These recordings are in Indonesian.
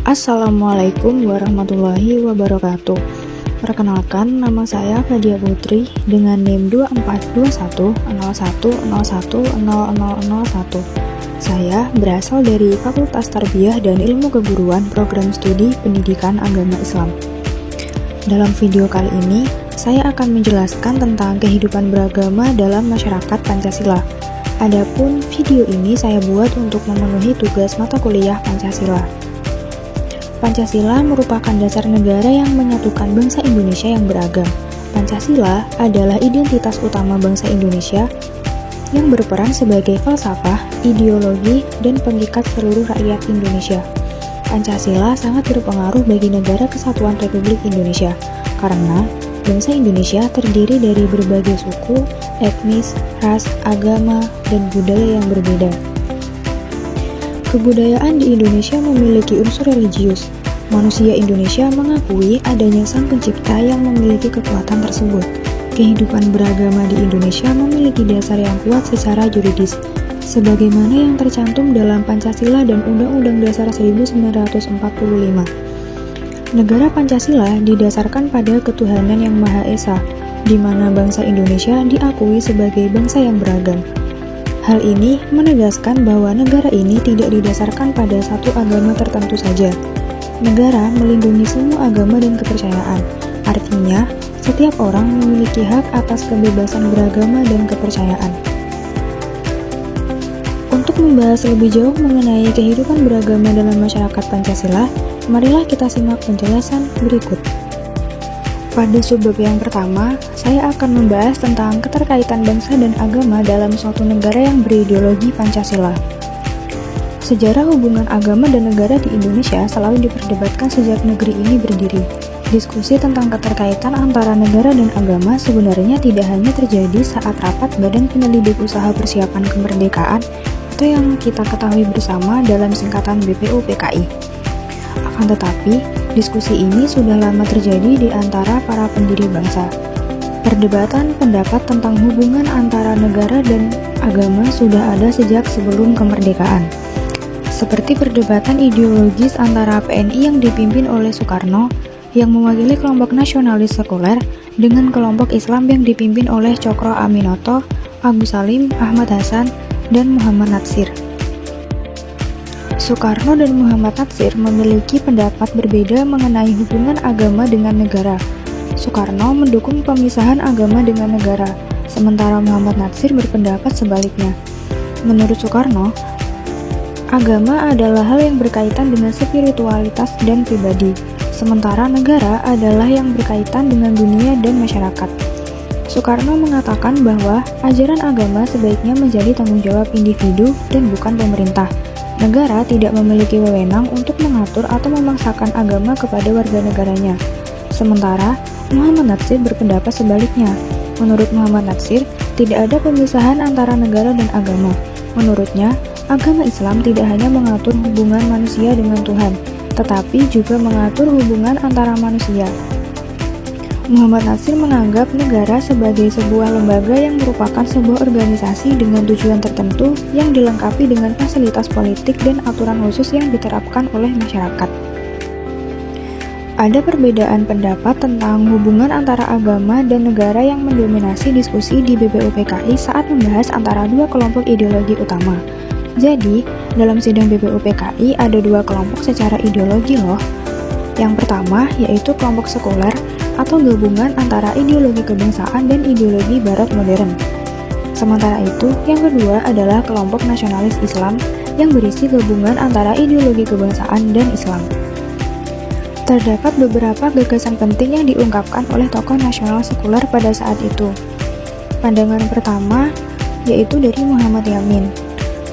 Assalamualaikum warahmatullahi wabarakatuh. Perkenalkan, nama saya Fadia Putri dengan NIM 242101010001. Saya berasal dari Fakultas Tarbiyah dan Ilmu Keguruan Program Studi Pendidikan Agama Islam. Dalam video kali ini, saya akan menjelaskan tentang kehidupan beragama dalam masyarakat Pancasila. Adapun video ini saya buat untuk memenuhi tugas mata kuliah Pancasila. Pancasila merupakan dasar negara yang menyatukan bangsa Indonesia yang beragam. Pancasila adalah identitas utama bangsa Indonesia yang berperan sebagai falsafah, ideologi, dan pengikat seluruh rakyat Indonesia. Pancasila sangat berpengaruh bagi Negara Kesatuan Republik Indonesia karena bangsa Indonesia terdiri dari berbagai suku, etnis, ras, agama, dan budaya yang berbeda. Kebudayaan di Indonesia memiliki unsur religius. Manusia Indonesia mengakui adanya Sang Pencipta yang memiliki kekuatan tersebut. Kehidupan beragama di Indonesia memiliki dasar yang kuat secara juridis, sebagaimana yang tercantum dalam Pancasila dan Undang-Undang Dasar 1945. Negara Pancasila didasarkan pada ketuhanan yang Maha Esa, di mana bangsa Indonesia diakui sebagai bangsa yang beragam. Hal ini menegaskan bahwa negara ini tidak didasarkan pada satu agama tertentu saja. Negara melindungi semua agama dan kepercayaan. Artinya, setiap orang memiliki hak atas kebebasan beragama dan kepercayaan. Untuk membahas lebih jauh mengenai kehidupan beragama dalam masyarakat Pancasila, marilah kita simak penjelasan berikut. Pada subbab yang pertama, saya akan membahas tentang keterkaitan bangsa dan agama dalam suatu negara yang berideologi Pancasila. Sejarah hubungan agama dan negara di Indonesia selalu diperdebatkan sejak negeri ini berdiri. Diskusi tentang keterkaitan antara negara dan agama sebenarnya tidak hanya terjadi saat rapat Badan Penyelidik Usaha Persiapan Kemerdekaan atau yang kita ketahui bersama dalam singkatan BPUPKI. Akan tetapi, diskusi ini sudah lama terjadi di antara para pendiri bangsa. Perdebatan pendapat tentang hubungan antara negara dan agama sudah ada sejak sebelum kemerdekaan. Seperti perdebatan ideologis antara PNI yang dipimpin oleh Soekarno yang mewakili kelompok nasionalis sekuler dengan kelompok Islam yang dipimpin oleh Cokro Aminoto, Agus Salim, Ahmad Hasan, dan Muhammad Natsir. Soekarno dan Muhammad Natsir memiliki pendapat berbeda mengenai hubungan agama dengan negara. Soekarno mendukung pemisahan agama dengan negara, sementara Muhammad Natsir berpendapat sebaliknya. Menurut Soekarno, agama adalah hal yang berkaitan dengan spiritualitas dan pribadi, sementara negara adalah yang berkaitan dengan dunia dan masyarakat. Soekarno mengatakan bahwa ajaran agama sebaiknya menjadi tanggung jawab individu dan bukan pemerintah. Negara tidak memiliki wewenang untuk mengatur atau memaksakan agama kepada warga negaranya. Sementara, Muhammad Natsir berpendapat sebaliknya. Menurut Muhammad Natsir, tidak ada pemisahan antara negara dan agama. Menurutnya, agama Islam tidak hanya mengatur hubungan manusia dengan Tuhan, tetapi juga mengatur hubungan antara manusia. Muhammad Natsir menganggap negara sebagai sebuah lembaga yang merupakan sebuah organisasi dengan tujuan tertentu yang dilengkapi dengan fasilitas politik dan aturan khusus yang diterapkan oleh masyarakat. Ada perbedaan pendapat tentang hubungan antara agama dan negara yang mendominasi diskusi di BPUPKI saat membahas antara dua kelompok ideologi utama. Jadi, dalam sidang BPUPKI ada dua kelompok secara ideologi loh. Yang pertama yaitu kelompok sekuler atau gabungan antara ideologi kebangsaan dan ideologi barat modern. Sementara itu, yang kedua adalah kelompok nasionalis Islam yang berisi gabungan antara ideologi kebangsaan dan Islam. Terdapat beberapa gagasan penting yang diungkapkan oleh tokoh nasional sekuler pada saat itu. Pandangan pertama yaitu dari Muhammad Yamin.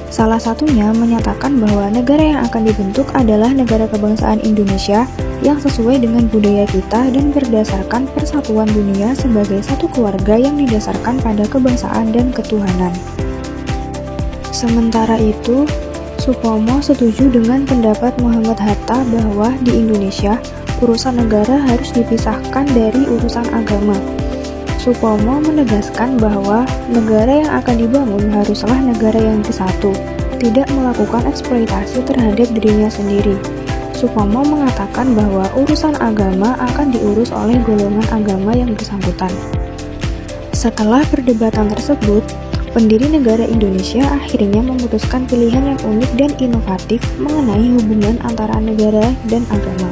Salah satunya menyatakan bahwa negara yang akan dibentuk adalah negara kebangsaan Indonesia yang sesuai dengan budaya kita dan berdasarkan persatuan dunia sebagai satu keluarga yang didasarkan pada kebangsaan dan ketuhanan. Sementara itu, Supomo setuju dengan pendapat Muhammad Hatta bahwa di Indonesia, urusan negara harus dipisahkan dari urusan agama. Supomo menegaskan bahwa negara yang akan dibangun haruslah negara yang bersatu, tidak melakukan eksploitasi terhadap dirinya sendiri. Supomo mengatakan bahwa urusan agama akan diurus oleh golongan agama yang bersangkutan. Setelah perdebatan tersebut, pendiri negara Indonesia akhirnya memutuskan pilihan yang unik dan inovatif mengenai hubungan antara negara dan agama.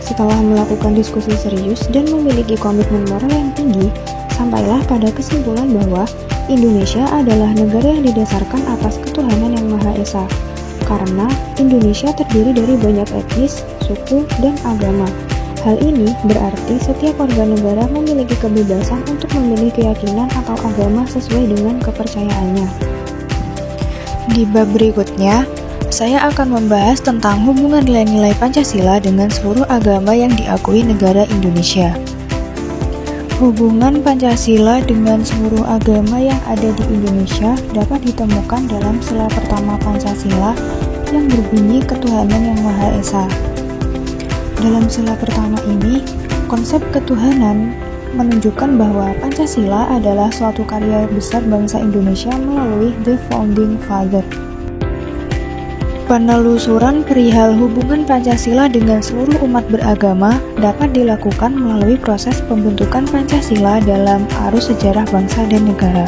Setelah melakukan diskusi serius dan memiliki komitmen moral yang tinggi, sampailah pada kesimpulan bahwa Indonesia adalah negara yang didasarkan atas ketuhanan yang Maha Esa. Karena Indonesia terdiri dari banyak etnis, suku, dan agama. Hal ini berarti setiap warga negara memiliki kebebasan untuk memilih keyakinan atau agama sesuai dengan kepercayaannya. Di bab berikutnya, saya akan membahas tentang hubungan nilai-nilai Pancasila dengan seluruh agama yang diakui negara Indonesia. Hubungan Pancasila dengan seluruh agama yang ada di Indonesia dapat ditemukan dalam sila pertama Pancasila yang berbunyi ketuhanan yang Maha Esa. Dalam sila pertama ini, konsep ketuhanan menunjukkan bahwa Pancasila adalah suatu karya besar bangsa Indonesia melalui The Founding Father. Penelusuran perihal hubungan Pancasila dengan seluruh umat beragama dapat dilakukan melalui proses pembentukan Pancasila dalam arus sejarah bangsa dan negara.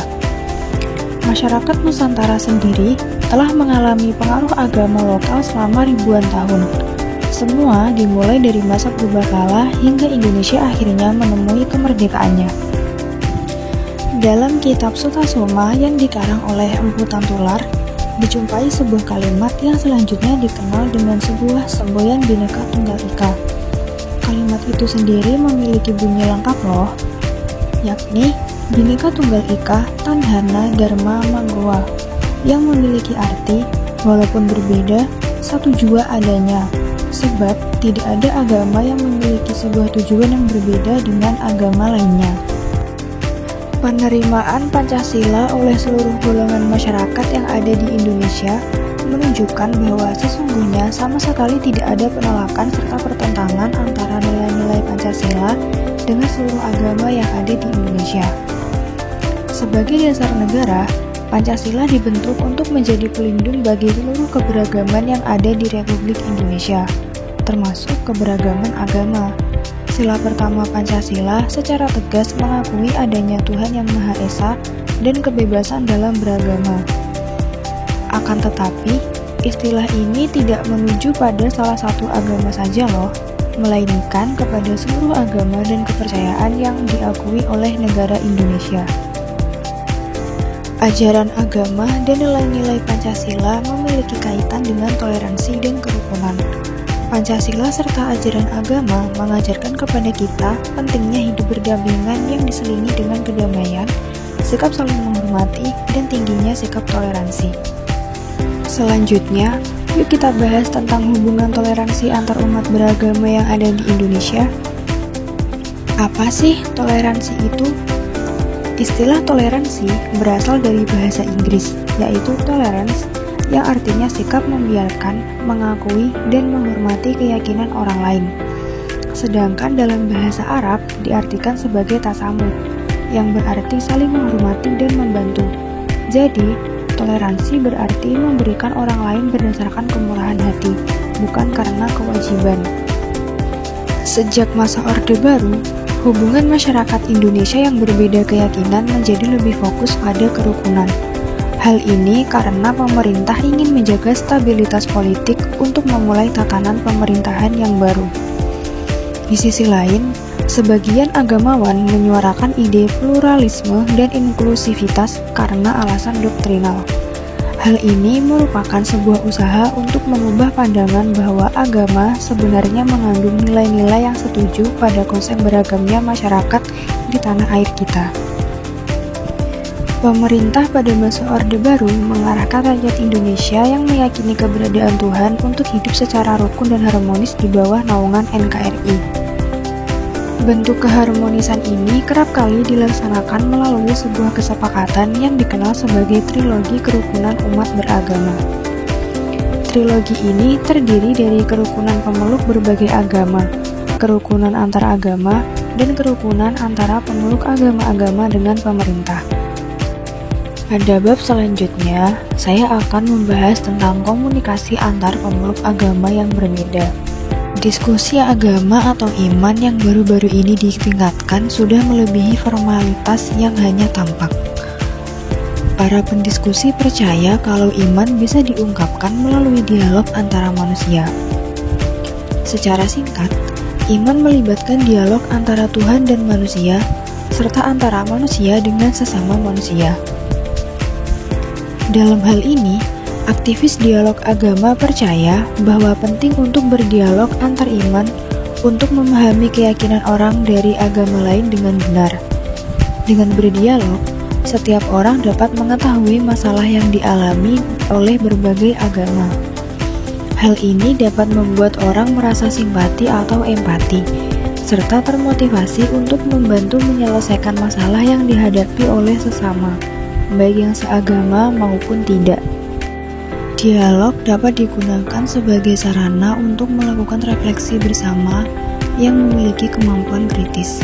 Masyarakat Nusantara sendiri telah mengalami pengaruh agama lokal selama ribuan tahun. Semua dimulai dari masa purbakala hingga Indonesia akhirnya menemui kemerdekaannya. Dalam kitab Sutasoma yang dikarang oleh Empu Tantular, dijumpai sebuah kalimat yang selanjutnya dikenal dengan sebuah semboyan Bhinneka Tunggal Ika. Kalimat itu sendiri memiliki bunyi lengkap loh, yakni Bhinneka Tunggal Ika Tandhana Dharma Manggowa, yang memiliki arti walaupun berbeda, satu jua adanya. Sebab tidak ada agama yang memiliki sebuah tujuan yang berbeda dengan agama lainnya. Penerimaan Pancasila oleh seluruh golongan masyarakat yang ada di Indonesia menunjukkan bahwa sesungguhnya sama sekali tidak ada penolakan serta pertentangan antara nilai-nilai Pancasila dengan seluruh agama yang ada di Indonesia. Sebagai dasar negara, Pancasila dibentuk untuk menjadi pelindung bagi seluruh keberagaman yang ada di Republik Indonesia, termasuk keberagaman agama. Sila pertama Pancasila secara tegas mengakui adanya Tuhan yang Maha Esa dan kebebasan dalam beragama. Akan tetapi, istilah ini tidak menuju pada salah satu agama saja loh, melainkan kepada seluruh agama dan kepercayaan yang diakui oleh negara Indonesia. Ajaran agama dan nilai-nilai Pancasila memiliki kaitan dengan toleransi dan kerukunan. Pancasila serta ajaran agama mengajarkan kepada kita pentingnya hidup berdampingan yang diselingi dengan kedamaian, sikap saling menghormati, dan tingginya sikap toleransi. Selanjutnya, yuk kita bahas tentang hubungan toleransi antar umat beragama yang ada di Indonesia. Apa sih toleransi itu? Istilah toleransi berasal dari bahasa Inggris, yaitu tolerance, yang artinya sikap membiarkan, mengakui, dan menghormati keyakinan orang lain. Sedangkan dalam bahasa Arab diartikan sebagai tasamuh, yang berarti saling menghormati dan membantu. Jadi, toleransi berarti memberikan orang lain berdasarkan kemurahan hati, bukan karena kewajiban. Sejak masa Orde Baru, hubungan masyarakat Indonesia yang berbeda keyakinan menjadi lebih fokus pada kerukunan. Hal ini karena pemerintah ingin menjaga stabilitas politik untuk memulai tatanan pemerintahan yang baru. Di sisi lain, sebagian agamawan menyuarakan ide pluralisme dan inklusivitas karena alasan doktrinal. Hal ini merupakan sebuah usaha untuk mengubah pandangan bahwa agama sebenarnya mengandung nilai-nilai yang setuju pada konsep beragamnya masyarakat di tanah air kita. Pemerintah pada masa Orde Baru mengarahkan rakyat Indonesia yang meyakini keberadaan Tuhan untuk hidup secara rukun dan harmonis di bawah naungan NKRI. Bentuk keharmonisan ini kerap kali dilaksanakan melalui sebuah kesepakatan yang dikenal sebagai Trilogi Kerukunan Umat Beragama. Trilogi ini terdiri dari kerukunan pemeluk berbagai agama, kerukunan antar agama, dan kerukunan antara pemeluk agama-agama dengan pemerintah. Pada bab selanjutnya, saya akan membahas tentang komunikasi antar pemeluk agama yang berbeda. Diskusi agama atau iman yang baru-baru ini ditingkatkan sudah melebihi formalitas yang hanya tampak. Para pendiskusi percaya kalau iman bisa diungkapkan melalui dialog antara manusia. Secara singkat, iman melibatkan dialog antara Tuhan dan manusia, serta antara manusia dengan sesama manusia. Dalam hal ini, aktivis dialog agama percaya bahwa penting untuk berdialog antar iman untuk memahami keyakinan orang dari agama lain dengan benar. Dengan berdialog, setiap orang dapat mengetahui masalah yang dialami oleh berbagai agama. Hal ini dapat membuat orang merasa simpati atau empati, serta termotivasi untuk membantu menyelesaikan masalah yang dihadapi oleh sesama, baik yang seagama maupun tidak. Dialog dapat digunakan sebagai sarana untuk melakukan refleksi bersama yang memiliki kemampuan kritis.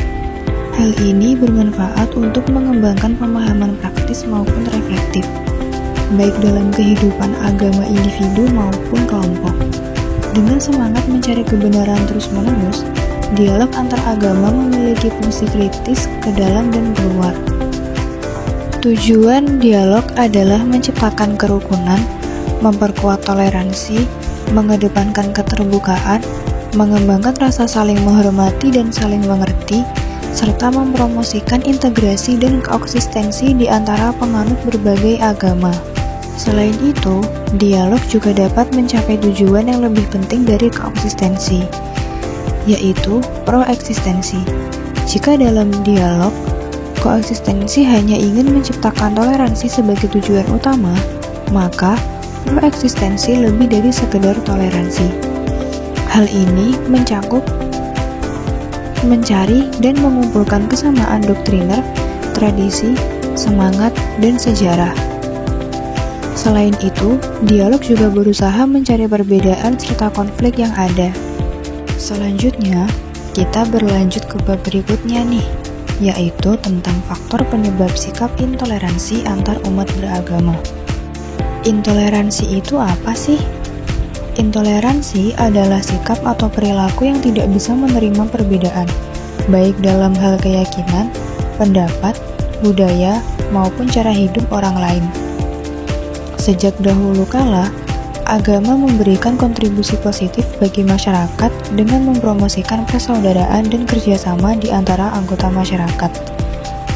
Hal ini bermanfaat untuk mengembangkan pemahaman praktis maupun reflektif, baik dalam kehidupan agama individu maupun kelompok. Dengan semangat mencari kebenaran terus-menerus, dialog antar agama memiliki fungsi kritis ke dalam dan keluar. Tujuan dialog adalah menciptakan kerukunan, memperkuat toleransi, mengedepankan keterbukaan, mengembangkan rasa saling menghormati dan saling mengerti, serta mempromosikan integrasi dan koeksistensi di antara penganut berbagai agama. Selain itu, dialog juga dapat mencapai tujuan yang lebih penting dari koeksistensi, yaitu proeksistensi. Jika dalam dialog, koeksistensi hanya ingin menciptakan toleransi sebagai tujuan utama, maka proeksistensi lebih dari sekedar toleransi. Hal ini mencakup mencari dan mengumpulkan kesamaan doktriner, tradisi, semangat, dan sejarah. Selain itu, dialog juga berusaha mencari perbedaan serta konflik yang ada. Selanjutnya, kita berlanjut ke bab berikutnya nih, yaitu tentang faktor penyebab sikap intoleransi antar umat beragama. Intoleransi itu apa sih? Intoleransi adalah sikap atau perilaku yang tidak bisa menerima perbedaan, baik dalam hal keyakinan, pendapat, budaya, maupun cara hidup orang lain. Sejak dahulu kala, agama memberikan kontribusi positif bagi masyarakat dengan mempromosikan persaudaraan dan kerjasama di antara anggota masyarakat.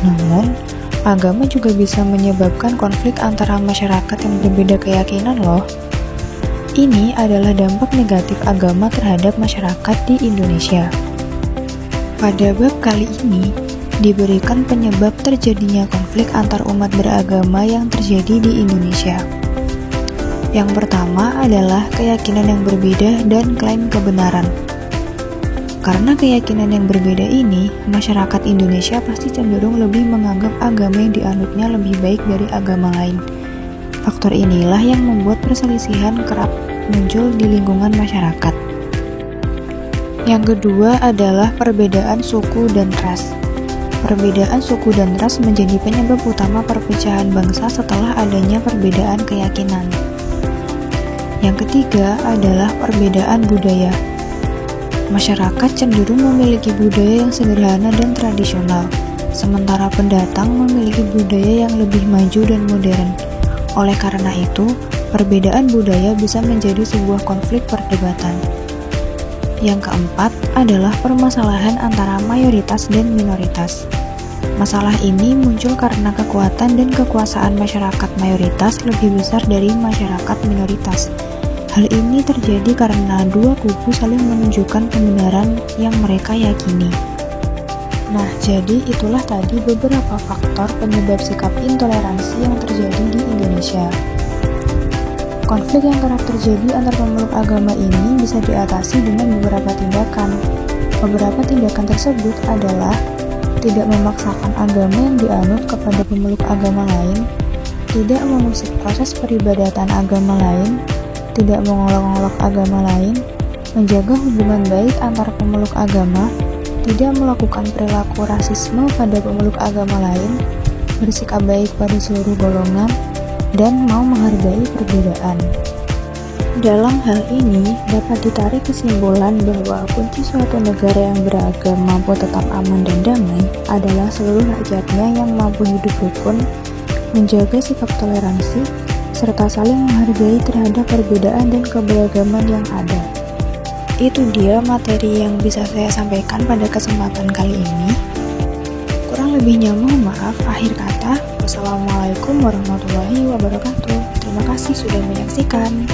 Namun, agama juga bisa menyebabkan konflik antara masyarakat yang berbeda keyakinan loh. Ini adalah dampak negatif agama terhadap masyarakat di Indonesia. Pada bab kali ini, diberikan penyebab terjadinya konflik antar umat beragama yang terjadi di Indonesia. Yang pertama adalah keyakinan yang berbeda dan klaim kebenaran. Karena keyakinan yang berbeda ini, masyarakat Indonesia pasti cenderung lebih menganggap agama yang dianutnya lebih baik dari agama lain. Faktor inilah yang membuat perselisihan kerap muncul di lingkungan masyarakat. Yang kedua adalah perbedaan suku dan ras. Perbedaan suku dan ras menjadi penyebab utama perpecahan bangsa setelah adanya perbedaan keyakinan. Yang ketiga adalah perbedaan budaya. Masyarakat cenderung memiliki budaya yang sederhana dan tradisional, sementara pendatang memiliki budaya yang lebih maju dan modern. Oleh karena itu, perbedaan budaya bisa menjadi sebuah konflik perdebatan. Yang keempat adalah permasalahan antara mayoritas dan minoritas. Masalah ini muncul karena kekuatan dan kekuasaan masyarakat mayoritas lebih besar dari masyarakat minoritas. Hal ini terjadi karena dua kubu saling menunjukkan kebenaran yang mereka yakini. Nah, jadi itulah tadi beberapa faktor penyebab sikap intoleransi yang terjadi di Indonesia. Konflik yang kerap terjadi antar pemeluk agama ini bisa diatasi dengan beberapa tindakan. Beberapa tindakan tersebut adalah tidak memaksakan agama yang dianut kepada pemeluk agama lain, tidak mengusik proses peribadatan agama lain, tidak mengolok-olok agama lain, menjaga hubungan baik antar pemeluk agama, tidak melakukan perilaku rasisme pada pemeluk agama lain, bersikap baik pada seluruh golongan, dan mau menghargai perbedaan. Dalam hal ini, dapat ditarik kesimpulan bahwa kunci suatu negara yang beragam mampu tetap aman dan damai adalah seluruh rakyatnya yang mampu hidup rukun, menjaga sikap toleransi, serta saling menghargai terhadap perbedaan dan keberagaman yang ada. Itu dia materi yang bisa saya sampaikan pada kesempatan kali ini. Kurang lebihnya mohon maaf. Akhir kata, wassalamualaikum warahmatullahi wabarakatuh. Terima kasih sudah menyaksikan.